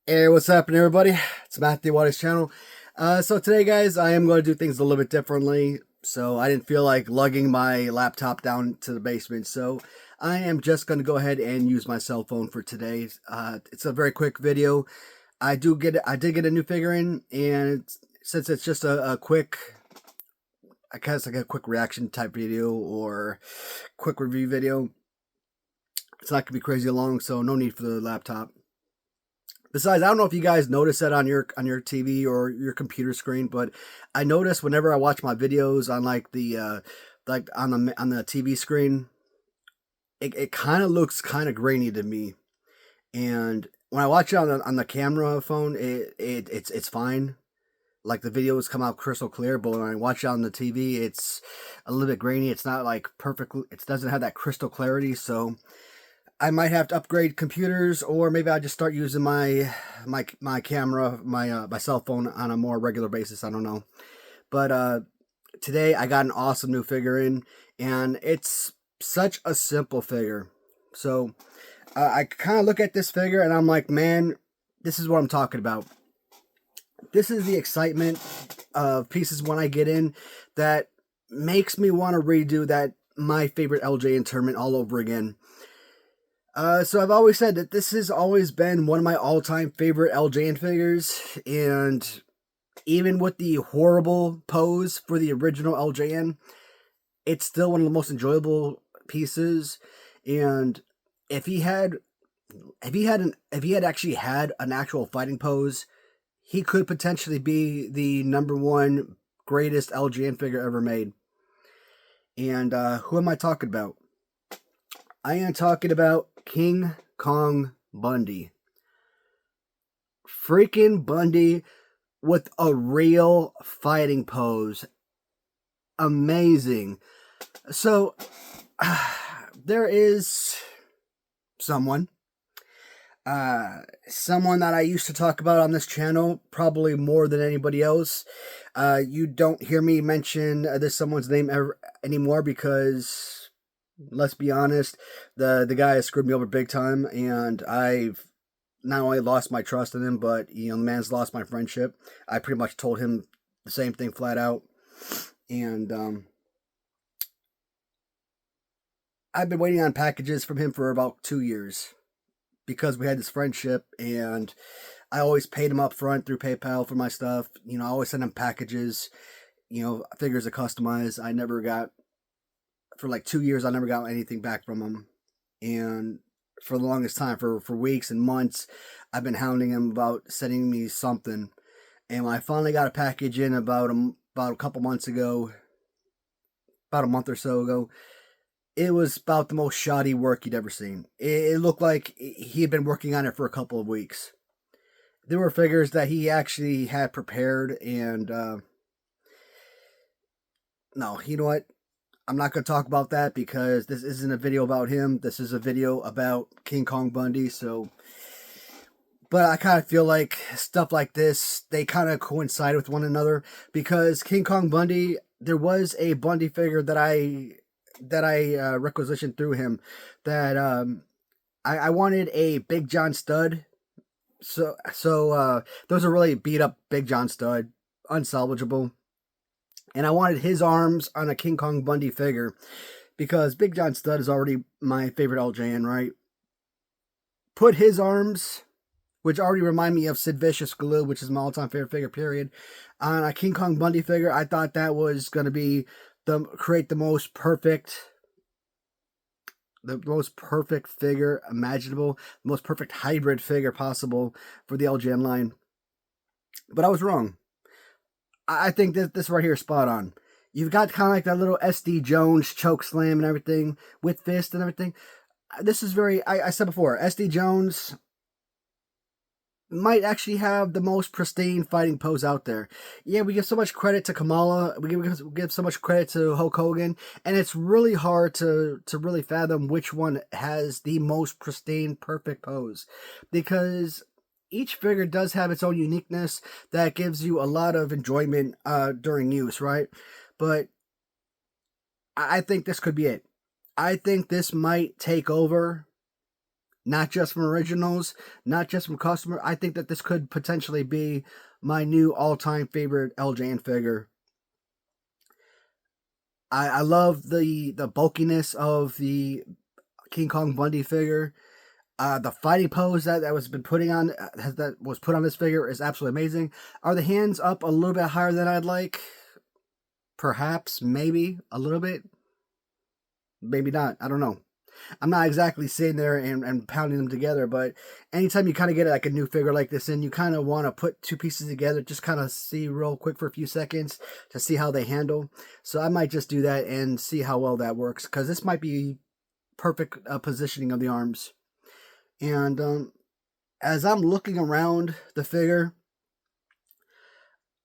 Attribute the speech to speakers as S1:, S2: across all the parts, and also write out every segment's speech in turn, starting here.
S1: Hey, what's happening, everybody? It's Matthew Waters channel. So today, guys, I am going to do things a little bit differently. So I didn't feel like lugging my laptop down to the basement. So I am just going to go ahead and use my cell phone for today. It's a very quick video. I did get a new figurine, and since it's just a quick, I guess like a quick reaction type video or quick review video, it's not gonna be crazy long. So no need for the laptop. Besides, I don't know if you guys notice that on your TV or your computer screen, but I notice whenever I watch my videos on like the like on the TV screen, it kind of looks kind of grainy to me. And when I watch it on the camera phone, it's fine. Like the videos come out crystal clear, but when I watch it on the TV, it's a little bit grainy. It's not like perfect. It doesn't have that crystal clarity. So I might have to upgrade computers, or maybe I'll just start using my camera, my cell phone on a more regular basis. I don't know. But today I got an awesome new figurine, and it's such a simple figure. So I kind of look at this figure, and I'm like, man, this is what I'm talking about. This is the excitement of pieces when I get in that makes me want to redo that my favorite LJN tournament all over again. So I've always said that this has always been one of my all-time favorite LJN figures, and even with the horrible pose for the original LJN, it's still one of the most enjoyable pieces. And if he had, if he had actually had an actual fighting pose, he could potentially be the #1 greatest LJN figure ever made. And who am I talking about? I am talking about King Kong Bundy. Freaking Bundy with a real fighting pose. Amazing. So, there is someone. Someone that I used to talk about on this channel, probably more than anybody else. You don't hear me mention this someone's name anymore because, let's be honest, the guy has screwed me over big time, and I've not only lost my trust in him, but the man's lost my friendship. I pretty much told him the same thing flat out, and I've been waiting on packages from him for about 2 years because we had this friendship, and I always paid him up front through PayPal for my stuff. I always sent him packages, figures to customize. I never got For like 2 years, I never got anything back from him. And for the longest time, for weeks and months, I've been hounding him about sending me something. And when I finally got a package in about a couple months ago, about a month or so ago, it was about the most shoddy work you'd ever seen. It looked like he had been working on it for a couple of weeks. There were figures that he actually had prepared, and no, you know what? I'm not going to talk about that because this isn't a video about him. This is a video about King Kong Bundy. So, but I kind of feel like stuff like this, they kind of coincide with one another because King Kong Bundy, there was a Bundy figure that I requisitioned through him that I wanted a Big John stud. So those are really beat up Big John stud, unsalvageable. And I wanted his arms on a King Kong Bundy figure because Big John Studd is already my favorite LJN, right? Put his arms, which already remind me of Sid Vicious Glue, which is my all-time favorite figure, period, on a King Kong Bundy figure. I thought that was going to be create the most perfect figure imaginable, the most perfect hybrid figure possible for the LJN line. But I was wrong. I think this right here is spot on. You've got kind of like that little SD Jones choke slam and everything with fist and everything. This is I said before, SD Jones might actually have the most pristine fighting pose out there. Yeah, we give so much credit to Kamala, we give so much credit to Hulk Hogan, and it's really hard to really fathom which one has the most pristine, perfect pose. Because each figure does have its own uniqueness that gives you a lot of enjoyment during use, right? But I think this could be it. I think this might take over not just from originals, not just from customer. I think that this could potentially be my new all-time favorite LJN figure. I love the bulkiness of the King Kong Bundy figure. The fighting pose that was been putting on that was put on this figure is absolutely amazing. Are the hands up a little bit higher than I'd like? Perhaps, maybe a little bit, maybe not. I don't know. I'm not exactly sitting there and pounding them together, but anytime you kind of get like a new figure like this in, you kind of want to put two pieces together, just kind of see real quick for a few seconds to see how they handle. So I might just do that and see how well that works, because this might be perfect positioning of the arms. And as I'm looking around the figure,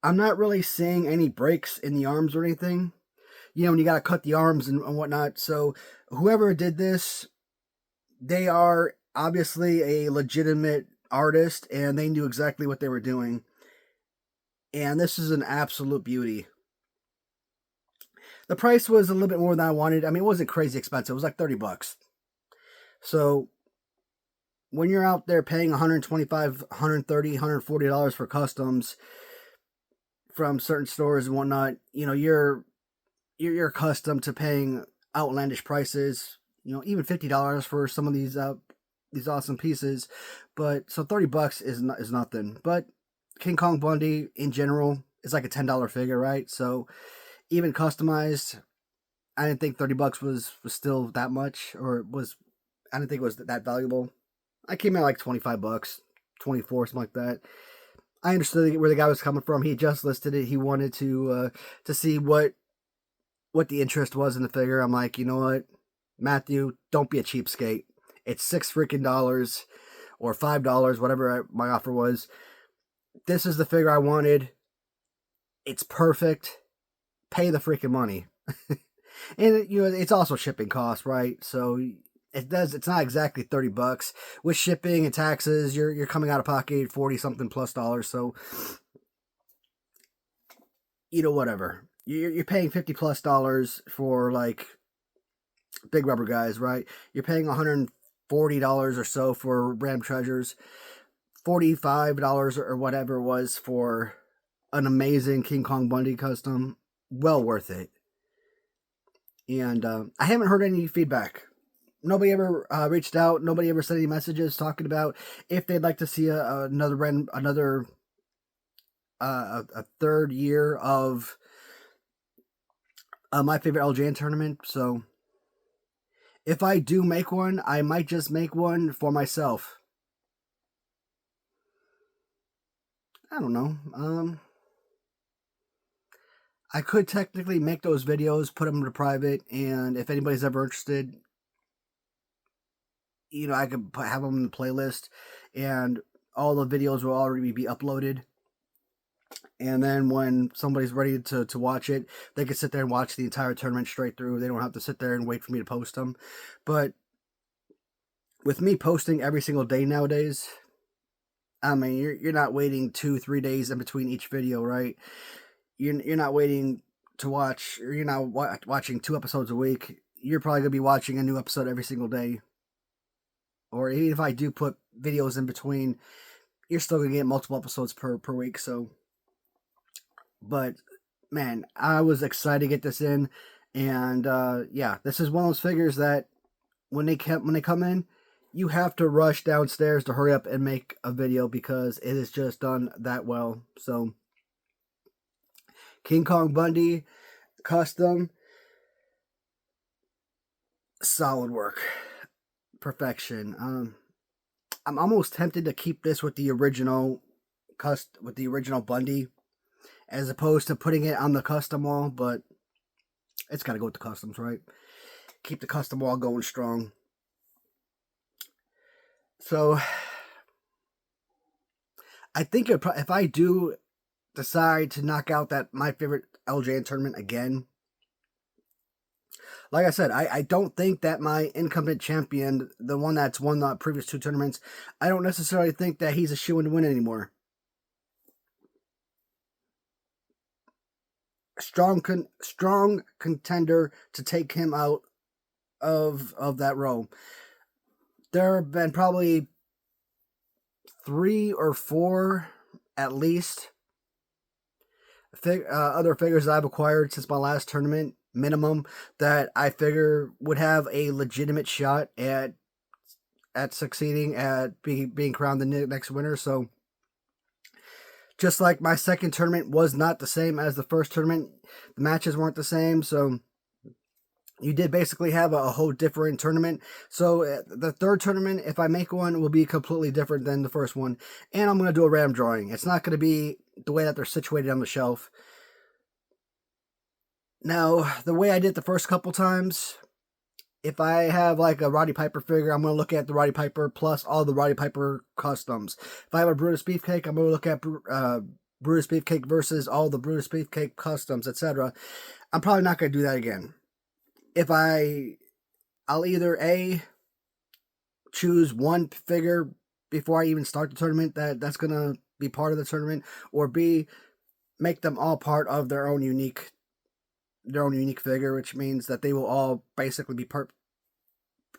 S1: I'm not really seeing any breaks in the arms or anything. You know, when you got to cut the arms and whatnot. So whoever did this, they are obviously a legitimate artist, and they knew exactly what they were doing. And this is an absolute beauty. The price was a little bit more than I wanted. I mean, it wasn't crazy expensive. It was like $30. So when you're out there paying $125, $130, $140 for customs from certain stores and whatnot, you know, you're accustomed to paying outlandish prices. You know, even $50 for some of these awesome pieces. But so $30 is nothing. But King Kong Bundy in general is like a $10 figure, right? So even customized, I didn't think $30 was still that much, or I didn't think it was that valuable. I came out like $25, 24, something like that. I understood where the guy was coming from. He just listed it. He wanted to see what the interest was in the figure. I'm like, you know what, Matthew, don't be a cheapskate. It's $6 freaking dollars or $5, whatever my offer was. This is the figure I wanted. It's perfect. Pay the freaking money. And you know, it's also shipping costs, right? So it's not exactly $30 with shipping and taxes. You're coming out of pocket 40 something plus dollars. So you know, whatever, you're paying $50+ for like big rubber guys, right? You're paying $140 or so for Ram Treasures, $45 or whatever it was for an amazing King Kong Bundy custom. Well worth it. And I haven't heard any feedback. Nobody ever reached out. Nobody ever sent any messages talking about if they'd like to see another third year of my favorite LJN tournament. So if I do make one, I might just make one for myself. I don't know. I could technically make those videos, put them to private, and if anybody's ever interested, you know, I could have them in the playlist, and all the videos will already be uploaded. And then when somebody's ready to watch it, they can sit there and watch the entire tournament straight through. They don't have to sit there and wait for me to post them. But with me posting every single day nowadays, I mean, you're not waiting 2-3 days in between each video, right? You're not waiting to watch, or you're not watching 2 episodes a week. You're probably gonna be watching a new episode every single day. Or even if I do put videos in between, you're still gonna get multiple episodes per week. So, but man, I was excited to get this in, and yeah, this is one of those figures that when they come in, you have to rush downstairs to hurry up and make a video because it is just done that well. So, King Kong Bundy custom, solid work, perfection. I'm almost tempted to keep this with the original Bundy, as opposed to putting it on the custom wall, but it's got to go with the customs, right? Keep the custom wall going strong. So I think if I do decide to knock out that my favorite LJN tournament again, like I said, I don't think that my incumbent champion, the one that's won the previous 2 tournaments, I don't necessarily think that he's a shoo-in to win anymore. Strong contender to take him out of that row. there have been probably 3 or 4 at least other figures that I've acquired since my last tournament, minimum, that I figure would have a legitimate shot at succeeding at being crowned the next winner. So just like my second tournament was not the same as the first tournament, the matches weren't the same. So you did basically have a whole different tournament. So the third tournament, if I make one, will be completely different than the first one. And I'm going to do a random drawing. It's not going to be the way that they're situated on the shelf. Now, the way I did the first couple times, if I have like a Roddy Piper figure, I'm going to look at the Roddy Piper plus all the Roddy Piper customs. If I have a Brutus Beefcake, I'm going to look at Brutus Beefcake versus all the Brutus Beefcake customs, etc. I'm probably not going to do that again. If I'll either A, choose one figure before I even start the tournament that's going to be part of the tournament, or B, make them all part of their own unique figure, which means that they will all basically be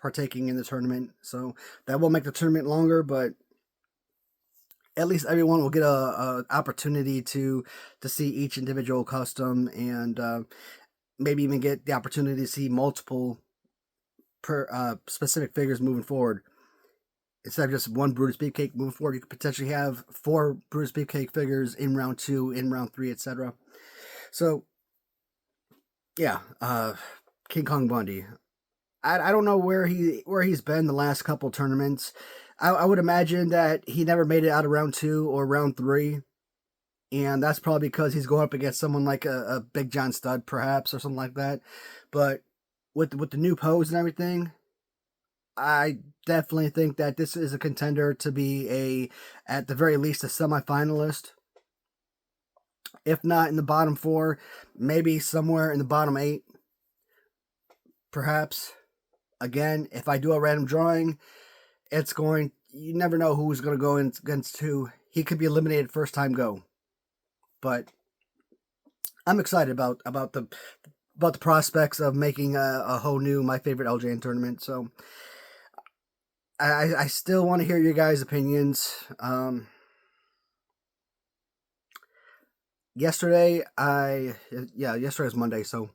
S1: partaking in the tournament. So that will make the tournament longer, but at least everyone will get a opportunity to see each individual custom, and maybe even get the opportunity to see multiple specific figures moving forward. Instead of just one Brutus Beefcake moving forward, you could potentially have 4 Brutus Beefcake figures in round 2, in round 3, etc. So yeah, King Kong Bundy. I don't know where he's been the last couple tournaments. I would imagine that he never made it out of round 2 or round 3, and that's probably because he's going up against someone like a Big John Studd, perhaps, or something like that. But with the new pose and everything, I definitely think that this is a contender to be at the very least, a semifinalist. If not in the bottom 4, maybe somewhere in the bottom 8, perhaps. Again, if I do a random drawing, you never know who's going to go against who. He could be eliminated first time go. But I'm excited about the prospects of making a whole new My Favorite LJN tournament. So I still want to hear your guys' opinions. Yesterday was Monday, so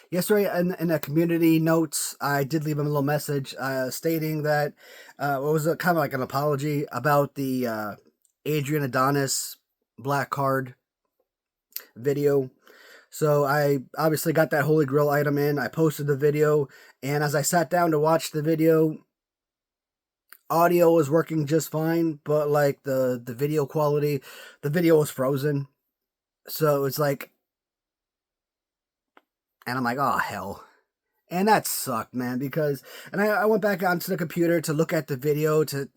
S1: yesterday in the community notes, I did leave him a little message stating that it was kind of like an apology about the Adrian Adonis black card video. So I obviously got that Holy Grail item in. I posted the video, and as I sat down to watch the video, audio was working just fine, but like the video quality, the video was frozen. So it's like, and I'm like, oh hell. And that sucked, man, because, and I went back onto the computer to look at the video to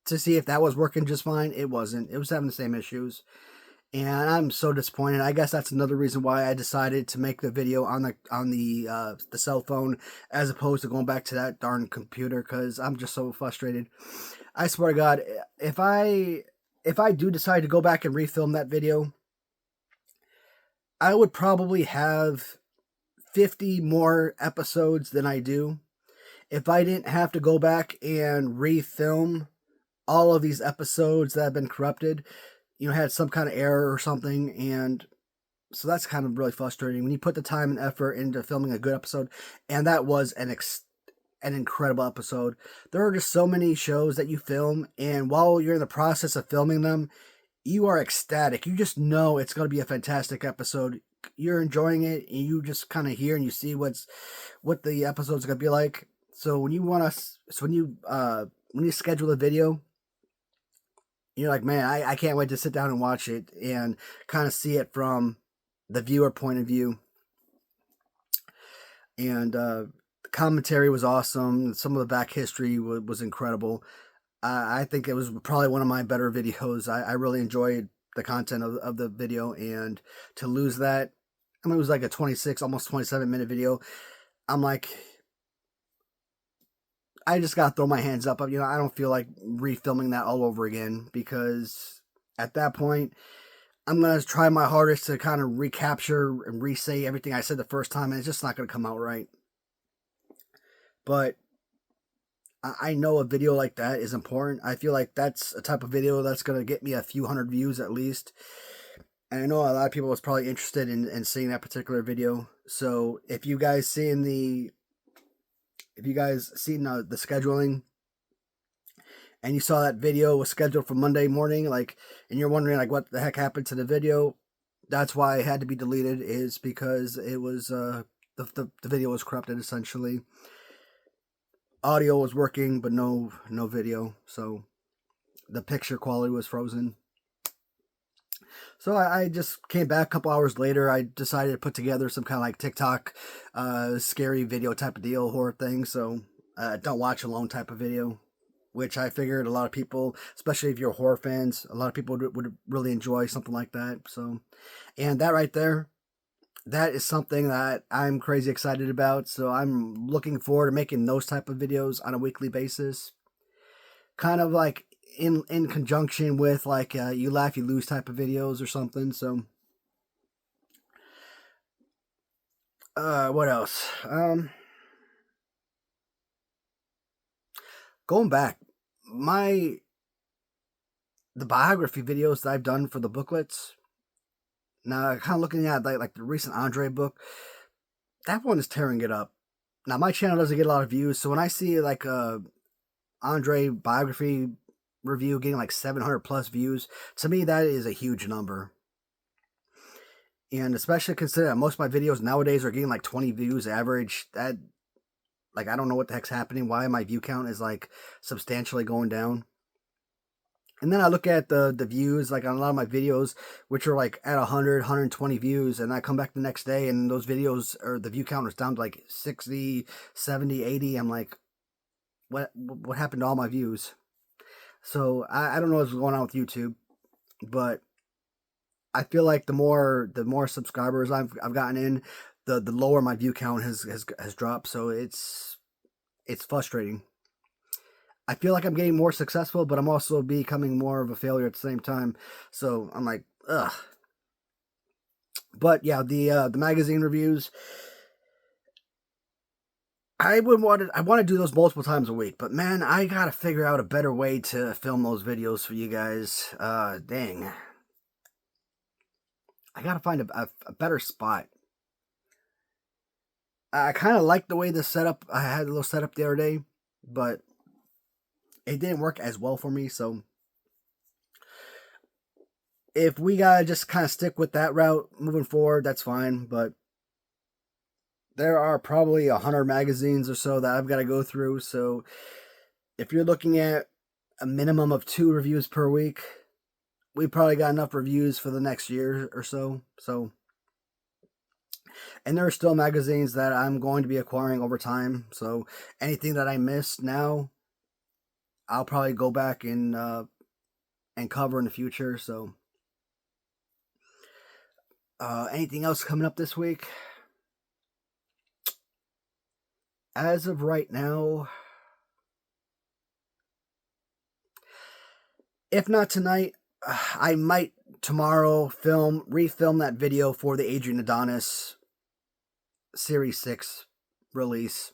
S1: see if that was working just fine. It wasn't. It was having the same issues. And I'm so disappointed. I guess that's another reason why I decided to make the video on the cell phone as opposed to going back to that darn computer, because I'm just so frustrated. I swear to God, if I do decide to go back and refilm that video, I would probably have 50 more episodes than I do if I didn't have to go back and refilm all of these episodes that have been corrupted. Had some kind of error or something, and so that's kind of really frustrating when you put the time and effort into filming a good episode, and that was an incredible episode. There are just so many shows that you film, and while you're in the process of filming them, you are ecstatic. You just know it's going to be a fantastic episode. You're enjoying it, and you just kind of hear and you see what the episode's going to be like. So when you schedule a video, you're like, man, I can't wait to sit down and watch it and kind of see it from the viewer point of view. And the commentary was awesome. Some of the back history was incredible. I think it was probably one of my better videos. I really enjoyed the content of the video, and to lose that, I mean, it was like a 26, almost 27-minute video. I'm like, I just gotta throw my hands up. I don't feel like refilming that all over again, because at that point, I'm gonna try my hardest to kind of recapture and re-say everything I said the first time, and it's just not gonna come out right. But I know a video like that is important. I feel like that's a type of video that's going to get me a few hundred views at least. And I know a lot of people was probably interested in seeing that particular video. So if you guys seen the scheduling, and you saw that video was scheduled for Monday morning, like, and you're wondering like what the heck happened to the video, that's why it had to be deleted, is because it was the video was corrupted essentially. Audio was working, but no video, so the picture quality was frozen. So I just came back a couple hours later. I decided to put together some kind of like TikTok scary video type of deal, horror thing. So don't watch alone type of video, which I figured a lot of people, especially if you're horror fans, a lot of people would really enjoy something like that. So, and that right there, that is something that I'm crazy excited about. So I'm looking forward to making those type of videos on a weekly basis. Kind of like in conjunction with like you laugh you lose type of videos or something. So what else? Going back, the biography videos that I've done for the booklets. Now, kind of looking at like the recent Andre book, that one is tearing it up. Now, my channel doesn't get a lot of views, so when I see like a Andre biography review getting like 700 plus views, to me that is a huge number. And especially considering most of my videos nowadays are getting like 20 views average, that, like, I don't know what the heck's happening, why my view count is like substantially going down. And then I look at the views like on a lot of my videos, which are like at 100, 120 views, and I come back the next day and those videos, or the view count is down to like 60, 70, 80. I'm like, what happened to all my views? So I don't know what's going on with YouTube, but I feel like the more subscribers I've gotten in, the lower my view count has dropped. So it's frustrating. I feel like I'm getting more successful, but I'm also becoming more of a failure at the same time. So I'm like, ugh. But yeah, the magazine reviews, I want to do those multiple times a week, but man, I gotta figure out a better way to film those videos for you guys. Dang. I gotta find a better spot. I kind of like the way the setup, I had a little setup the other day, but it didn't work as well for me. So if we gotta just kind of stick with that route moving forward, that's fine. But there are probably 100 magazines or so that I've got to go through. So if you're looking at a minimum of 2 reviews per week, we probably got enough reviews for the next year or so. So, and there are still magazines that I'm going to be acquiring over time. So anything that I missed now, I'll probably go back and cover in the future. So anything else coming up this week? As of right now, if not tonight, I might tomorrow refilm that video for the Adrian Adonis Series 6 release.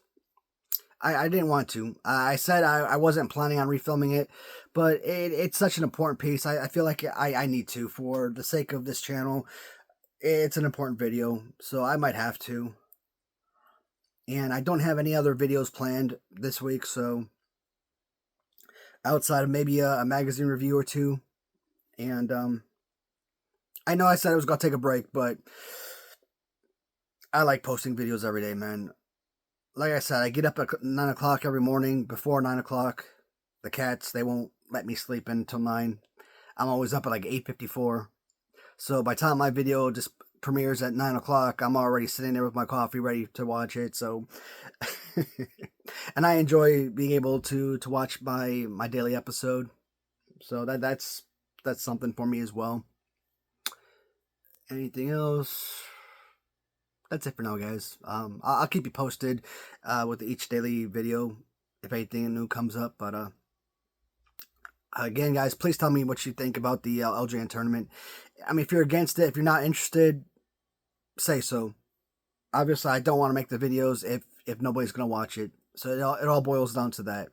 S1: I didn't want to. I said I wasn't planning on refilming it, but it's such an important piece. I feel like I need to, for the sake of this channel. It's an important video, so I might have to. And I don't have any other videos planned this week, so outside of maybe a magazine review or two. And I know I said I was going to take a break, but I like posting videos every day, man. Like I said, I get up at 9 o'clock every morning. Before 9 o'clock, the cats, they won't let me sleep until 9. I'm always up at like 8:54. So by the time my video just premieres at 9 o'clock, I'm already sitting there with my coffee ready to watch it. So, and I enjoy being able to watch my daily episode. So that's something for me as well. Anything else? That's it for now, guys. I'll keep you posted with each daily video if anything new comes up. But again, guys, please tell me what you think about the LJN tournament. I mean, if you're against it, if you're not interested, say so. Obviously, I don't want to make the videos if nobody's gonna watch it. So it all boils down to that.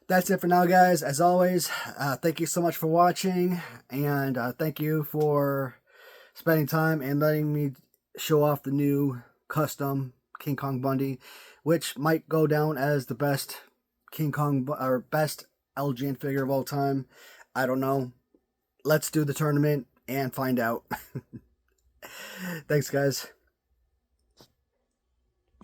S1: that's it for now, guys. As always, thank you so much for watching, and thank you for spending time and letting me show off the new custom King Kong Bundy, which might go down as the best King Kong or best LJN figure of all time. I don't know. Let's do the tournament and find out. Thanks, guys.